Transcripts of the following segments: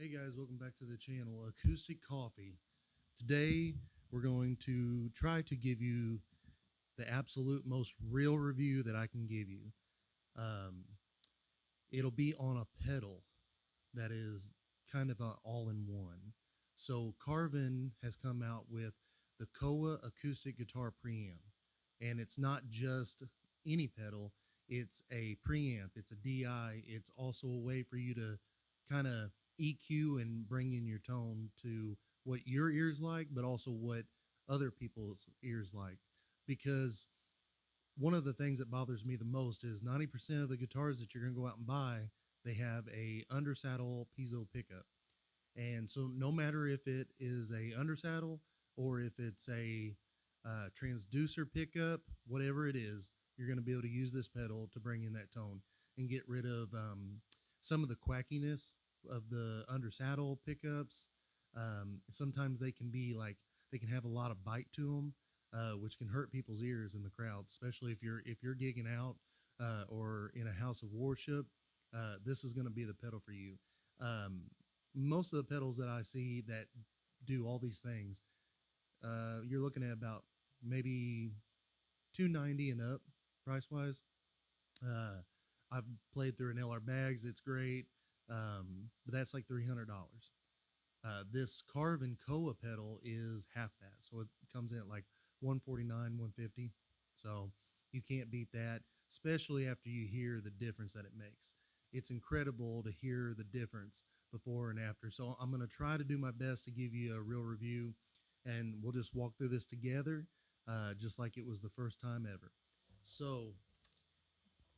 Hey guys, welcome back to the channel Acoustic Coffee. Today we're going to try to give you the absolute most real review that I can give you. Um, it'll be on a pedal that is kind of a all-in-one. So Carvin has come out with the Koa Acoustic Guitar Preamp, and it's not just any pedal. It's a preamp, it's a DI, it's also a way for you to kind of EQ and bring in your tone to what your ears like, but also what other people's ears like. Because one of the things that bothers me the most is 90% of the guitars that you're going to go out and buy, they have a undersaddle piezo pickup. And so no matter if it is a undersaddle or if it's a transducer pickup, whatever it is, you're going to be able to use this pedal to bring in that tone and get rid of some of the quackiness of the undersaddle pickups. Sometimes they can be like they can have a lot of bite to them, which can hurt people's ears in the crowd, especially if you're gigging out or in a house of worship. This is going to be the pedal for you. Um, Most of the pedals that I see that do all these things, you're looking at about maybe 290 and up price wise. Uh, I've played through an LR Bags, it's great, but that's like $300. This Carvin Koa pedal is half that, so it comes in at like 149, 150. So you can't beat that, especially after you hear the difference that it makes. It's incredible to hear the difference before and after. So I'm going to try to do my best to give you a real review, and we'll just walk through this together, just like it was the first time ever. So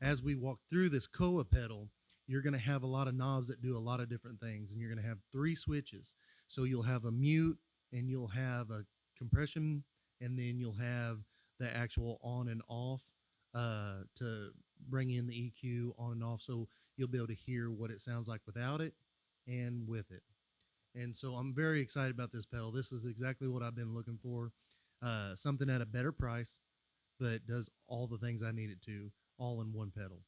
as we walk through this Koa pedal, you're going to have a lot of knobs that do a lot of different things, and you're going to have three switches. So you'll have a mute, and you'll have a compression, and then you'll have the actual on and off to bring in the EQ on and off. So you'll be able to hear what it sounds like without it and with it. And so I'm very excited about this pedal. This is exactly what I've been looking for. Something at a better price, but does all the things I need it to, all in one pedal.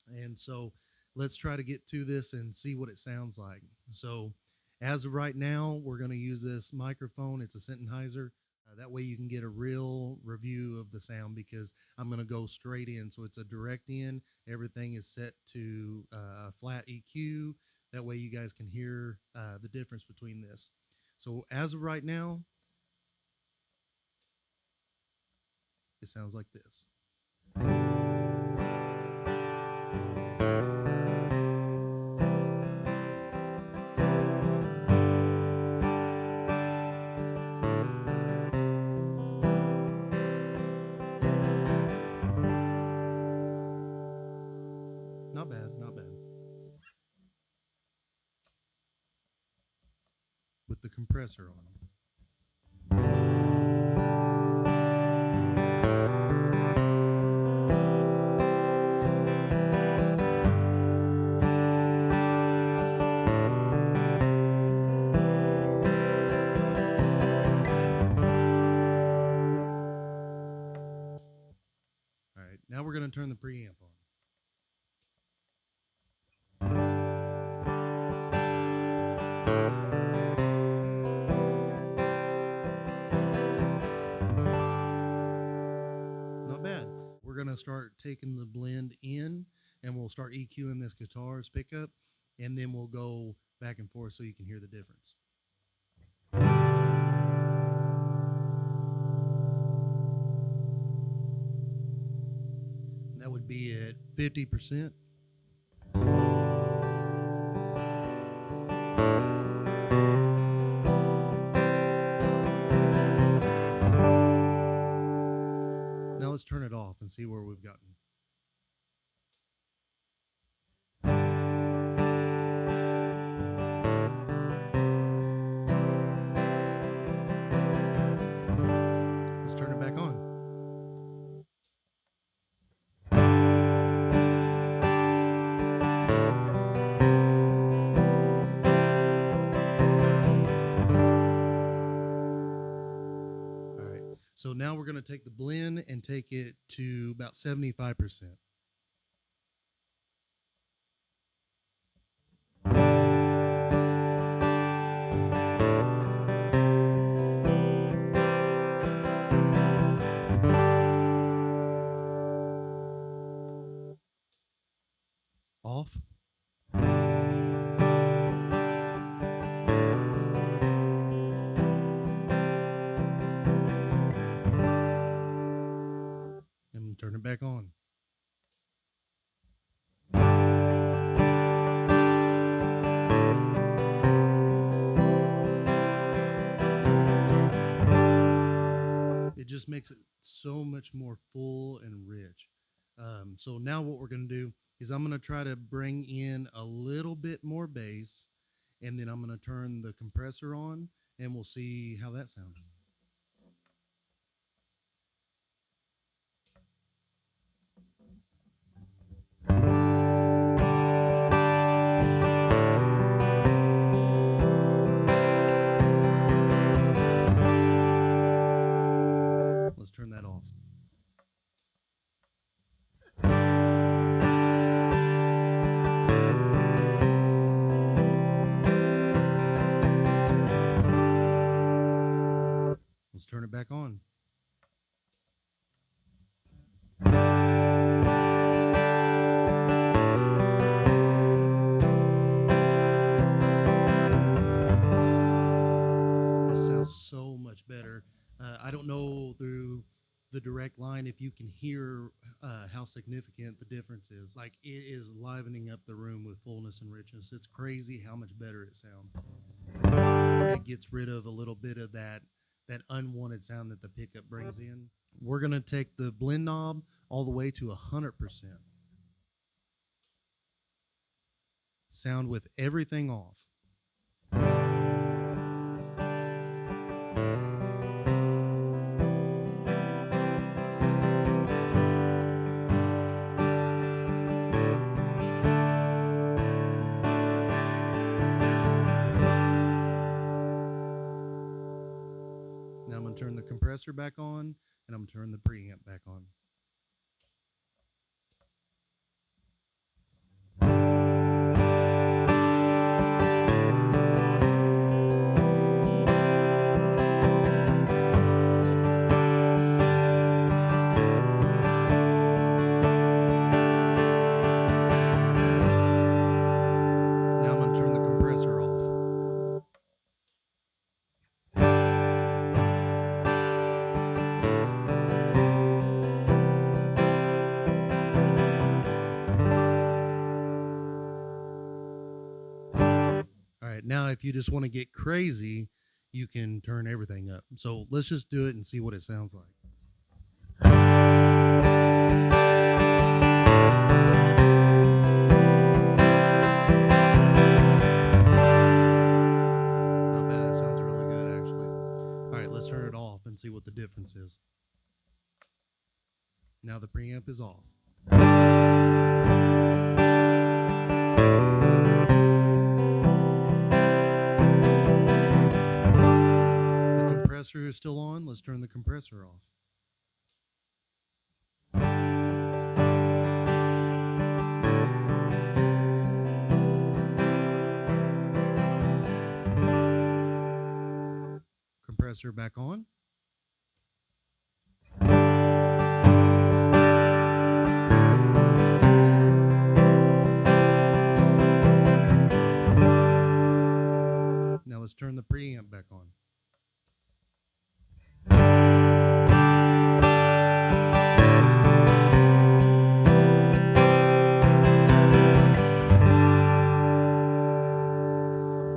And so let's try to get to this and see what it sounds like. So as of right now, we're going to use this microphone. It's a Sennheiser. That way you can get a real review of the sound, because I'm going to go straight in. So it's a direct in. Everything is set to flat EQ. That way you guys can hear the difference between this. So as of right now, it sounds like this. Not bad, not bad. With the compressor on. All right, now we're going to turn the preamp on. Not bad. We're going to start taking the blend in, and we'll start EQing this guitar's pickup, and then we'll go back and forth so you can hear the difference. That would be at 50%. Now let's turn it off and see where we've gotten. Let's turn it back on. All right, so now we're going to take the blend and take it to about 75%. off. And turn it back on. It just makes it so much more full and rich. So now what we're going to do is I'm going to try to bring in a little bit more bass, and then I'm going to turn the compressor on, and we'll see how that sounds. Let's turn that off. Let's turn it back on. This sounds so much better. I don't know through the direct line if you can hear how significant the difference is. Like, it is livening up the room with fullness and richness. It's crazy how much better it sounds. It gets rid of a little bit of that unwanted sound that the pickup brings in. We're going to take the blend knob all the way to 100%. Sound with everything off. Now I'm going to turn the compressor back on, and I'm going to turn the preamp back on. Now I'm going to turn the compressor off. All right, now if you just want to get crazy, you can turn everything up. So let's just do it and see what it sounds like. Not bad, that sounds really good actually. All right, let's turn it off and see what the difference is. Now the preamp is off. The compressor is still on. Let's turn the compressor off. Compressor back on. Now let's turn the preamp back on.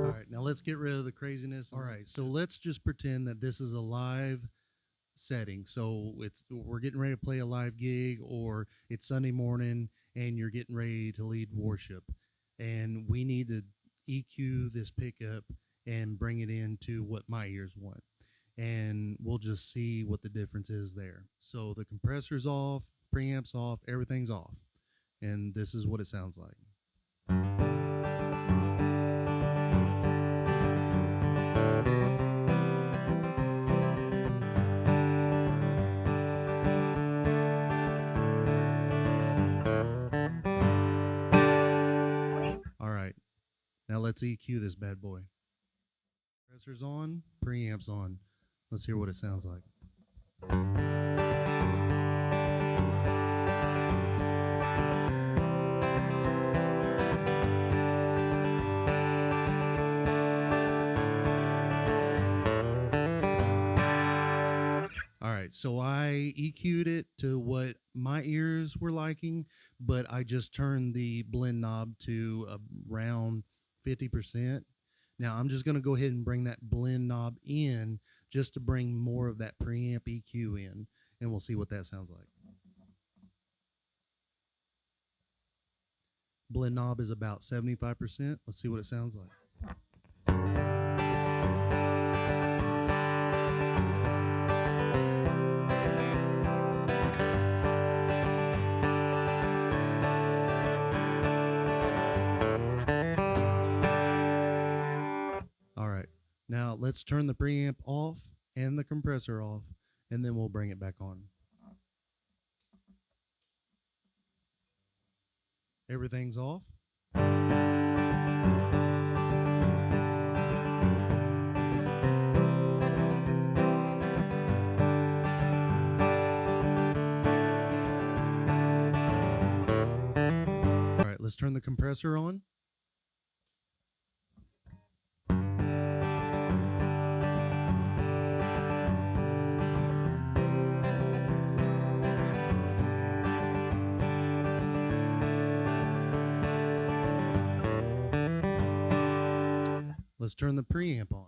All right, now let's get rid of the craziness. All right, so let's just pretend that this is a live setting. So we're getting ready to play a live gig, or it's Sunday morning and you're getting ready to lead worship, and we need to EQ this pickup and bring it into what my ears want, and we'll just see what the difference is there. So the compressor's off, preamp's off, everything's off, and this is what it sounds like. All right, now let's EQ this bad boy. Compressor's on, preamp's on. Let's hear what it sounds like. right, so I EQ'd it to what my ears were liking, but I just turned the blend knob to around 50%. Now I'm just going to go ahead and bring that blend knob in just to bring more of that preamp EQ in, and we'll see what that sounds like. Blend knob is about 75%. Let's see what it sounds like. All right, now let's turn the preamp off and the compressor off, and then we'll bring it back on. Everything's off. All right, let's turn the compressor on. Let's turn the preamp on.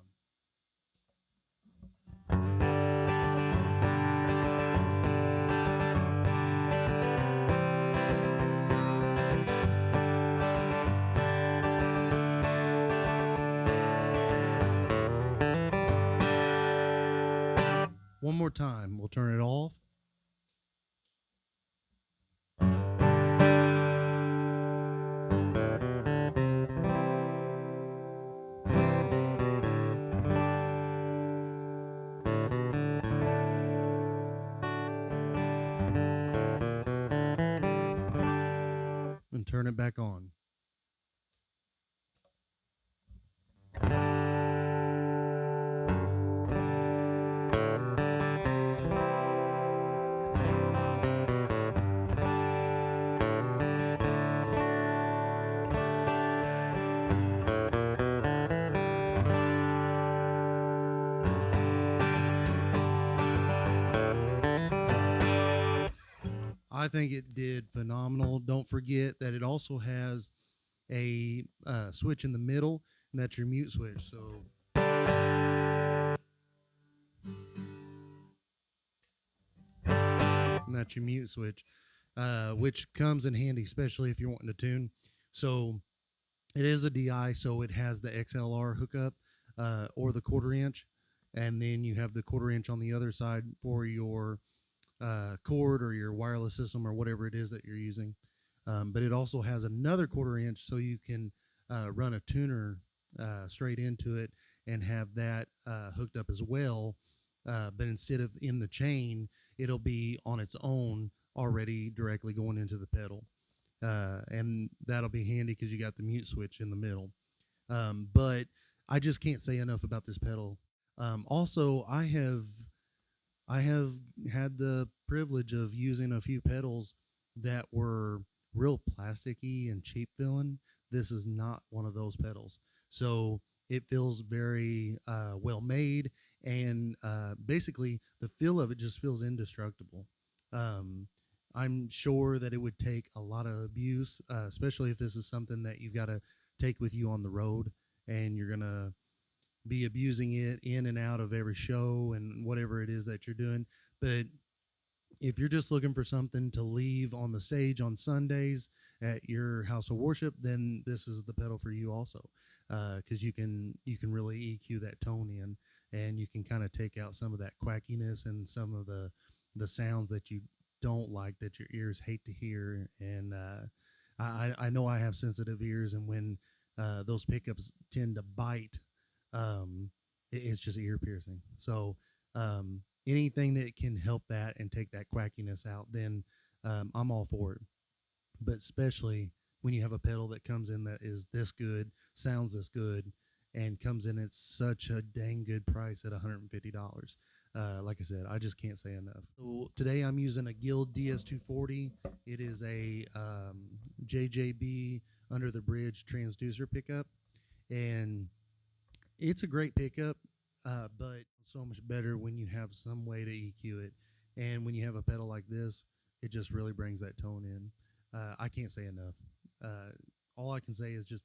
One more time, we'll turn it off. And turn it back on. I think it did phenomenal. Don't forget that it also has a switch in the middle, and that's your mute switch. So and that's your mute switch, which comes in handy, especially if you're wanting to tune. So it is a DI, so it has the XLR hookup or the 1/4 inch, and then you have the 1/4 inch on the other side for your cord or your wireless system or whatever it is that you're using. But it also has another 1/4 inch, so you can run a tuner straight into it and have that hooked up as well. But instead of in the chain, it'll be on its own already directly going into the pedal. And that'll be handy because you got the mute switch in the middle. But I just can't say enough about this pedal. Also, I have had the privilege of using a few pedals that were real plasticky and cheap feeling. This is not one of those pedals. So it feels very well made, and basically the feel of it just feels indestructible. Um, I'm sure that it would take a lot of abuse, especially if this is something that you've got to take with you on the road and you're going to be abusing it in and out of every show and whatever it is that you're doing. But if you're just looking for something to leave on the stage on Sundays at your house of worship, then this is the pedal for you also, because you can really EQ that tone in, and you can kind of take out some of that quackiness and some of the sounds that you don't like, that your ears hate to hear. And I know I have sensitive ears, and when those pickups tend to bite, it's just ear piercing. So anything that can help that and take that quackiness out, then I'm all for it. But especially when you have a pedal that comes in that is this good, sounds this good, and comes in at such a dang good price at $150. Like I said, I just can't say enough. So today I'm using a Guild DS240. It is a JJB under the bridge transducer pickup, and it's a great pickup, but so much better when you have some way to EQ it. And when you have a pedal like this, it just really brings that tone in. I can't say enough. Uh, all I can say is just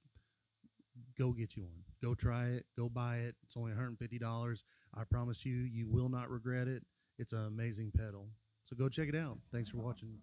go get you one. Go try it. Go buy it. It's only $150. I promise you, you will not regret it. It's an amazing pedal. So go check it out. Thanks for watching.